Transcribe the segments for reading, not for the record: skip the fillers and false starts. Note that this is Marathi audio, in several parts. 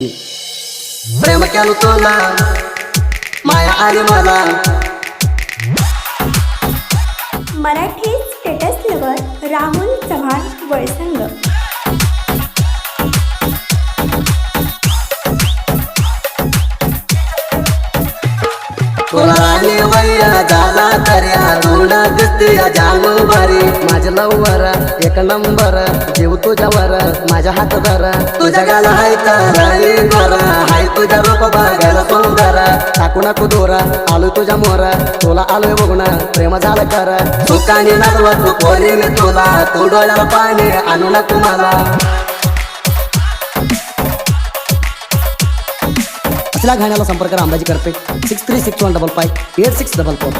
प्रेम केलं तुला माया आली मला। Marathi status lover Rahul Chavan Valsang. तुला राणी वैया झाला तर्या तुला दिसतीया जानू बारी माझ्या लवर एक नंबर जीव तुझ्यावर माझ्या हात धर तुझ्या गाला हाय राणी गोरा हाय तुझ्या रूप बघायला सुंदर टाकू नको दोरा आलोय तुझ्या मोरा तुला आलोय बघून प्रेम झालं कर सुखाने नडवा तू कोणी मी तुला तू डोळ्याला पाणी आणू नको मला। असल्या गाण्याला संपर्क करा अंबाजी करपेट 6361558644।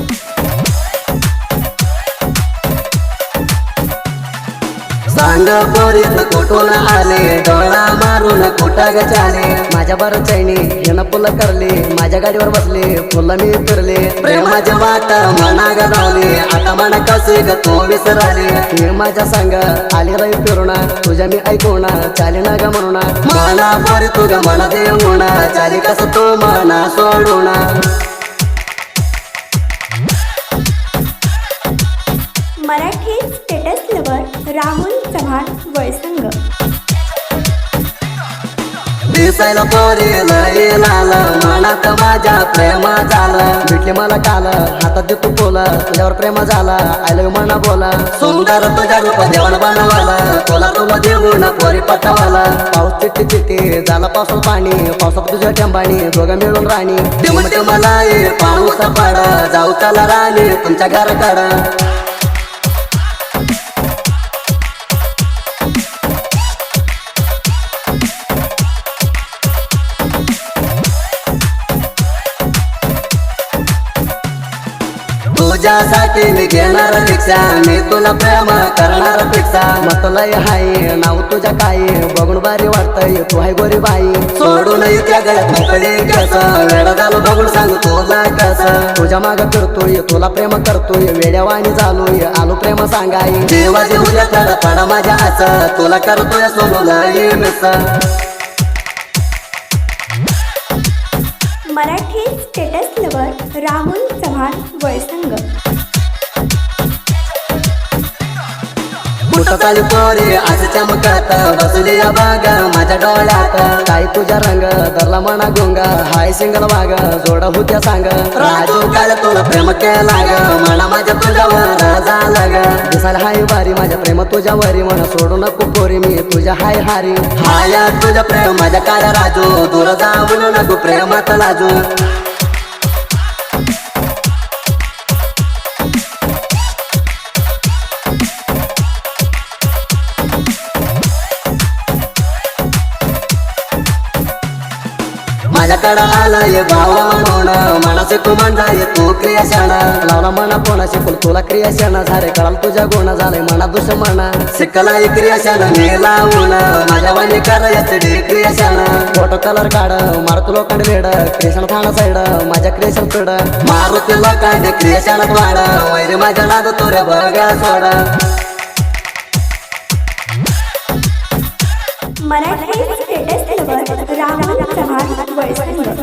सांग पोरीत कुठून आले डोळा मारून कुठं ग चाले माझ्या बर चैनी येणं फुलं करले माझ्या गाडीवर बसले फुलं मी फिरले प्रेमाच्या वाट मना गलावली आता मन कसे ग तू विसराले हे माझ्या संग आले राई फिरून तुझ्या मी ऐकून चाले ना ग म्हणून मला पोरी तुझ मन देऊन चाली कस तू मना सोडून। Marathi status lover Rahul Chavan Valsang. दिसायला पोरी लई लाल मनात माझ्या प्रेम झालं भेटले मला काल हातात देतो बोला तुझ्यावर प्रेम झाला आय लव्ह म्हणा बोला सुंदर तुझ्या रूप देवण बनवाला तुला तुला देऊन पोरी पटवाला पाऊस चिट्टी चिट्टी झाला पावसात पाणी पावसात तुझ्या टेंबाणी दोघं मिळून राणी टिमट मला पाऊस पाड जाऊ त्याला राणी तुमच्या घराकडं। तुझ्यासाठी मी घेणार रिक्षा मी तुला प्रेम करणार पिक्षा मतलय हाय नाव तुझ्या काय बघून बारी वाटतय तू हाय गोरी बाई सोडून त्या गळ्यात मोकळे कस वेळ झालो बघून सांग तुला कस तुझ्या माग करतोय तुला प्रेम करतोय वेड्यावाणी झालोय आलो प्रेम सांगाई देवा देऊया तर पड माझ्या आस तुला करतोय सोडून miss. Marathi status lover Rahul Chavan Valsang. कुठं चालू पोरी आज चमकत बसली या बाग माझ्या डोळ्यात काय तुझ्या रंग धरला मना गोंगा हाय सिंगल वाग जोड होत्या सांग राजू काल तुला प्रेम केला ग मला माझ्या तुझ्यावर झालं ग दिसायला हाय भारी माझ्या प्रेम तुझ्यावरी म्हणा सोडू नको पोरी मी तुझ्या हाय हारी हाया तुझं प्रेम माझ्या काल राजू दूर जाऊन नको प्रेमात लाजू। माझ्याकडं आलाय भावा म्हणून मनाचे तू म्हणताय तू क्रियाशान लावला मना कोणा शिकून तुला क्रियाशान झाले कळाल तुझ्या गुण झाले मना दुश्मन शिकलाय क्रियाशान मी लावून माझ्या वाणी करायचं क्रियाशान फोटो कलर काढ मारतो लोकांना वेड क्रिएशन थाना साईड माझ्या क्रिएशन कड मारुती लोकांनी क्रियाशानात वाढ वैरी माझ्या नाद तुऱ्या बघा सोडा। Marathi status lover Rahul Chavan Valsang.